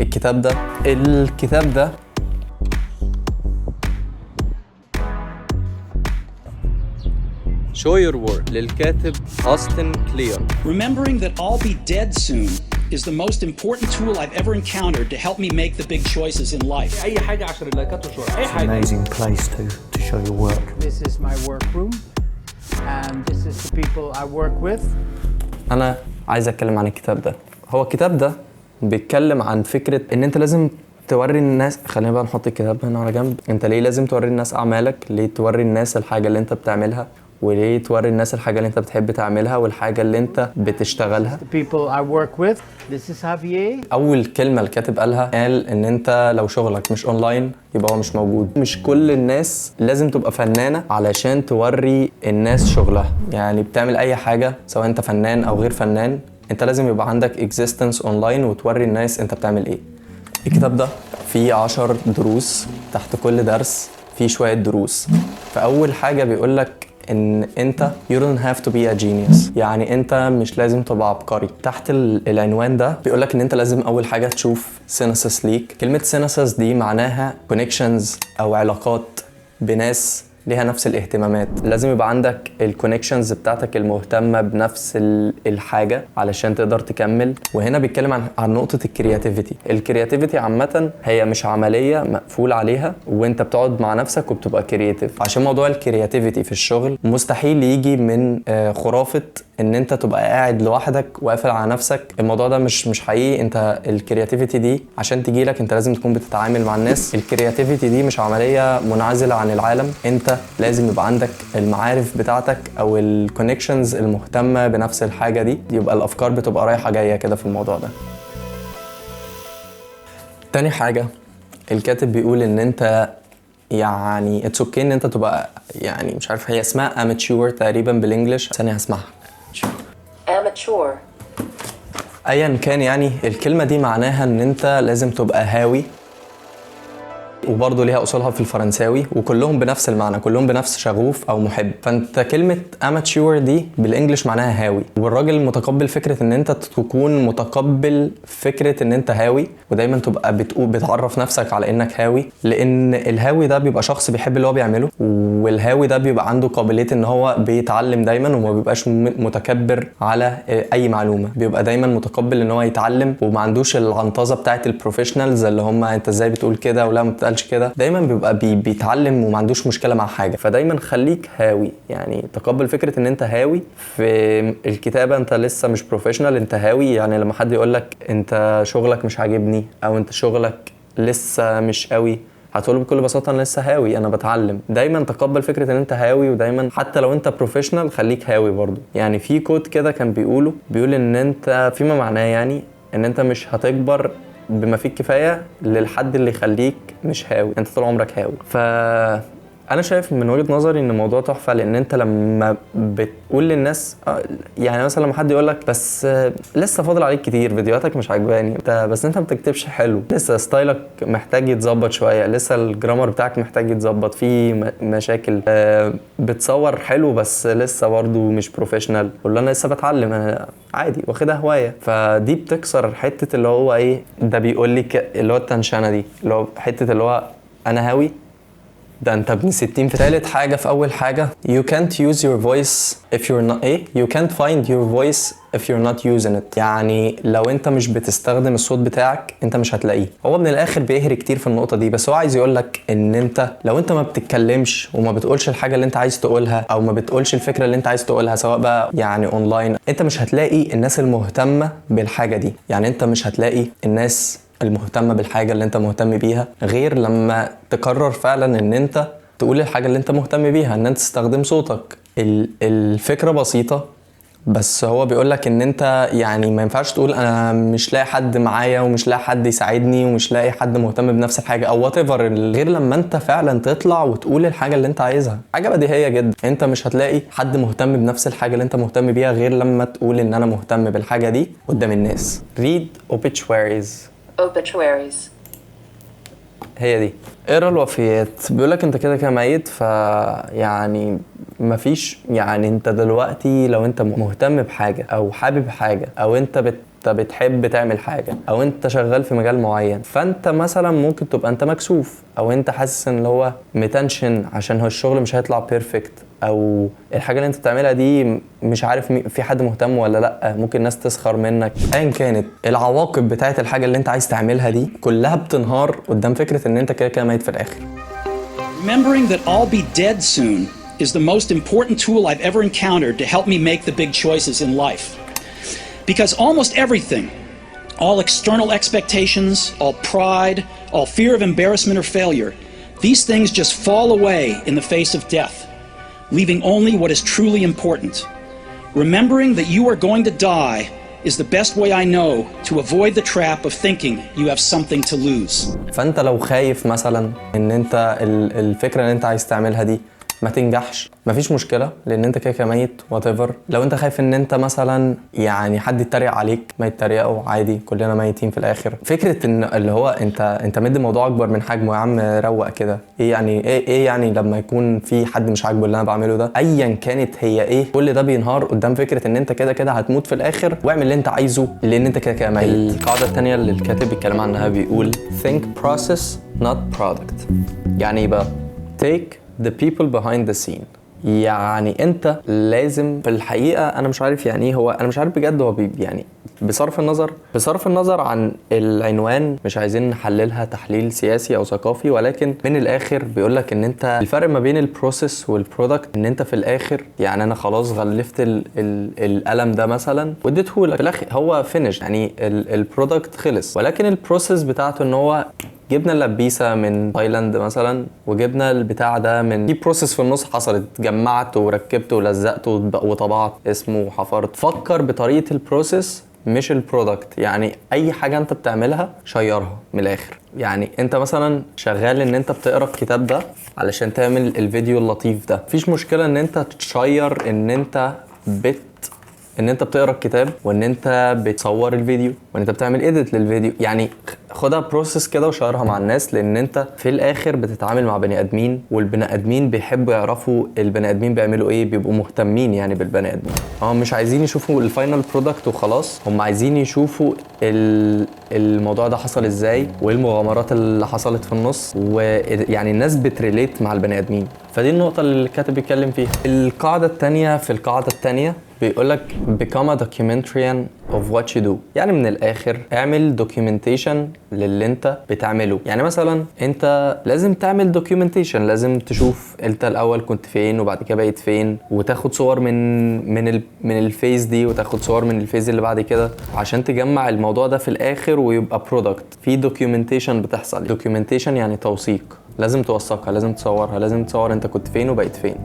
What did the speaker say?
الكتاب ده Show Your Work للكاتب أوستن كلير. Remembering that I'll be dead soon is the most important tool I've ever encountered to help me make the big choices in life. أي حاجة 10 لايكات وشهرة. أي حاجة. Amazing place to show your work. This is my workroom and this is the people I work with. أنا عايز أتكلم عن الكتاب ده. هو الكتاب ده بيتكلم عن فكرة إن أنت لازم توري الناس. خلينا بقى نحط الكتاب هنا على جنب. أنت ليه لازم توري الناس أعمالك؟ ليه توري الناس الحاجة اللي أنت بتعملها؟ وليه توري الناس الحاجة اللي انت بتحب تعملها والحاجة اللي انت بتشتغلها. The people I work with. This is Javier. اول كلمة الكاتب قالها قال ان انت لو شغلك مش اونلاين يبقى هو مش موجود. مش كل الناس لازم تبقى فنانة علشان توري الناس شغلها. يعني بتعمل اي حاجة سواء انت فنان او غير فنان، انت لازم يبقى عندك existence اونلاين وتوري الناس انت بتعمل ايه. الكتاب ده فيه 10 دروس، تحت كل درس فيه شوية دروس. فاول حاجة بيقولك ان انت you don't have to be a genius، يعني انت مش لازم تبقى عبقري. تحت العنوان ده بيقولك ان انت لازم اول حاجة تشوف سينسس ليك. كلمة سينسس دي معناها connections او علاقات بناس ليها نفس الاهتمامات. لازم يبقى عندك الكونكشنز بتاعتك المهتمة بنفس الحاجة علشان تقدر تكمل. وهنا بيتكلم عن نقطة الكرياتيفيتي. الكرياتيفيتي عامة هي مش عملية مقفول عليها وانت بتقعد مع نفسك وبتبقى كرياتيف. عشان موضوع الكرياتيفيتي في الشغل مستحيل يجي من خرافة ان انت تبقى قاعد لوحدك وقافل على نفسك. الموضوع ده مش حقيقي. انت الكرياتيفيتي دي عشان تجيلك انت لازم تكون بتتعامل مع الناس. الكرياتيفيتي دي مش عملية منعزلة عن العالم، انت لازم يبقى عندك المعارف بتاعتك او الكونكشنز المهتمة بنفس الحاجة دي، يبقى الافكار بتبقى رايحة جاية كده في الموضوع ده. تاني حاجة الكاتب بيقول ان انت يعني اتس اوكي ان انت تبقى يعني مش عارف هي اسمها اماتشور تقريبا بالانجلش. ثانية هسمعها. amateur. ايا كان يعني الكلمة دي معناها ان انت لازم تبقى هاوي، وبرضه ليها اصولها في الفرنساوي وكلهم بنفس المعنى، كلهم بنفس شغوف او محب. فانت كلمة amateur دي بالانجلش معناها هاوي، والراجل متقبل فكرة ان انت تكون متقبل فكرة ان انت هاوي، ودايما تبقى بتعرف نفسك على انك هاوي. لان الهاوي ده بيبقى شخص بيحب اللي هو بيعمله، والهاوي ده بيبقى عنده قابلية ان هو بيتعلم دايما وما بيبقاش متكبر على اي معلومة. بيبقى دايما متقبل ان هو يتعلم وما عندوش العنطزة بتاعت البروفيشنالز اللي هم انت ازاي بتقول كده ولا ما بتقالش كده. دايما بيبقى بيتعلم وما عندوش مشكلة مع حاجة. فدايما خليك هاوي، يعني تقبل فكرة ان انت هاوي. في الكتابة انت لسه مش بروفيشنال، انت هاوي. يعني لما حد يقولك انت شغلك مش عاجبني او انت شغلك لسه مش قوي، هتقول بكل بساطة انا لسه هاوي، انا بتعلم. دايما تقبل فكرة ان انت هاوي، ودايما حتى لو انت بروفيشنال خليك هاوي برضو. يعني في كود كده كان بيقول ان انت فيما معناه يعني ان انت مش هتكبر بما فيه الكفاية للحد اللي يخليك مش هاوي، انت طول عمرك هاوي. انا شايف من وجهة نظري ان الموضوع تحفة، لان انت لما بتقول للناس يعني مثلا لما حد يقولك بس لسه فاضل عليك كتير، فيديوهاتك مش عاجباني، بس انت ما بتكتبش حلو، لسه ستايلك محتاج يتظبط شوية، لسه الجرامر بتاعك محتاج يتظبط، في مشاكل، بتصور حلو بس لسه برضو مش بروفيشنال، ولا انا لسه بتعلم، انا عادي واخدها هواية. فدي بتكسر حتة اللي هو ايه ده بيقول لي اللي هو التنشانة دي، اللي هو حتة اللي هو انا هاوي ده انت ابن 60. في ثالث حاجة في أول حاجة you can't use your voice if you're not you can't find your voice if you're not using it. يعني لو انت مش بتستخدم الصوت بتاعك انت مش هتلاقيه. هو من الآخر بيهري كتير في النقطة دي، بس هو عايز يقولك ان انت لو انت ما بتتكلمش وما بتقولش الحاجة اللي انت عايز تقولها او ما بتقولش الفكرة اللي انت عايز تقولها سواء بقى يعني اونلاين، انت مش هتلاقي الناس المهتمة بالحاجة دي. يعني انت مش هتلاقي الناس المهتمة بالحاجة اللي انت مهتم بيها غير لما تقرر فعلا ان انت تقول الحاجة اللي انت مهتم بيها، ان انت تستخدم صوتك. الفكرة بسيطة، بس هو بيقولك ان انت يعني ما ينفعش تقول انا مش لاقي حد معايا ومش لاقي حد يساعدني ومش لاقي حد مهتم بنفس الحاجة او whatever، غير لما انت فعلا تطلع وتقول الحاجة اللي انت عايزها. حاجة بديهية جدا، انت مش هتلاقي حد مهتم بنفس الحاجة اللي انت مهتم بيها غير لما تقول ان انا مهتم بالحاجة دي قدام الناس. read obituaries. هي دي اقرا الوفيات. بيقولك انت كده كده ميت، يعني مفيش يعني انت دلوقتي لو انت مهتم بحاجة او حابب حاجة او انت بتحب تعمل حاجه او انت شغال في مجال معين، فانت مثلا ممكن تبقى انت مكسوف او انت حاسس ان هو متنشن عشان هو الشغل مش هيطلع بيرفكت، او الحاجه اللي انت بتعملها دي مش عارف في حد مهتم ولا لا، ممكن الناس تسخر منك. ايا كانت العواقب بتاعت الحاجه اللي انت عايز تعملها دي كلها بتنهار قدام فكره ان انت كده كده ميت في الاخر. Remembering that I'll be dead soon is the most important tool I've ever encountered to help me make the big choices in life. Because almost everything, all external expectations, all pride, all fear of embarrassment or failure, these things just fall away in the face of death, leaving only what is truly important. Remembering that you are going to die is the best way I know to avoid the trap of thinking you have something to lose. فانت لو خايف مثلا ان انت الفكره اللي انت عايز تعملها دي ما تنجحش، مفيش مشكله لان انت كده ميت whatever. لو انت خايف ان انت مثلا يعني حد يتريق عليك، ما يتريقوا عادي، كلنا ميتين في الاخر. فكره ان اللي هو انت مدي الموضوع اكبر من حجمه، يا عم روق كده. ايه يعني ايه يعني لما يكون في حد مش عاجبه اللي انا بعمله ده، ايا كانت هي ايه، كل ده بينهار قدام فكره ان انت كده كده هتموت في الاخر، واعمل اللي انت عايزه لان انت كده كده ميت. القاعده الثانيه اللي الكاتب بيتكلم عنها بيقول think process not product. يعني يبقى take the people behind the scene. يعني انت لازم في الحقيقه، انا مش عارف يعني ايه هو، انا مش عارف بجد هو يعني بصرف النظر عن العنوان، مش عايزين نحللها تحليل سياسي او ثقافي، ولكن من الاخر بيقولك ان انت الفرق ما بين البروسيس والبرودكت ان انت في الاخر يعني انا خلاص غلفت القلم ده مثلا واديتهولك في الاخر هو فينيش، يعني البرودكت خلص، ولكن البروسيس بتاعته ان هو جبنا اللبيسه من تايلاند مثلا وجبنا البتاع ده من في بروسيس في النص حصلت، جمعت وركبت ولزقت وطبعت اسمه وحفرت. فكر بطريقه البروسيس مش البرودكت. يعني اي حاجه انت بتعملها شيرها من الاخر. يعني انت مثلا شغال ان انت بتقرا الكتاب ده علشان تعمل الفيديو اللطيف ده، مفيش مشكله ان انت تشير ان انت بتقرا الكتاب وان انت بتصور الفيديو وان انت بتعمل اديت للفيديو. يعني خدها بروسيس كده وشيرها مع الناس، لان انت في الاخر بتتعامل مع بني ادمين، والبني ادمين بيحبوا يعرفوا البني ادمين بيعملوا ايه، بيبقوا مهتمين يعني بالبني ادمين. هم مش عايزين يشوفوا الفاينل برودكت وخلاص، هم عايزين يشوفوا الموضوع ده حصل ازاي وايه المغامرات اللي حصلت في النص، ويعني الناس بتريليت مع البني ادمين. فدي النقطه اللي الكاتب بيتكلم فيها. القاعده الثانيه بيقولك become a documentarian of what you do. يعني من الاخر اعمل documentation للي انت بتعمله. يعني مثلا انت لازم تعمل documentation، لازم تشوف انت الاول كنت فين وبعد كده بقيت فين، وتاخد صور من الفيز دي وتاخد صور من الفيز اللي بعد كده عشان تجمع الموضوع ده في الاخر ويبقى product. في documentation بتحصل. documentation يعني توثيق، لازم توثقها، لازم تصورها، لازم تصور انت كنت فين وبقيت فين.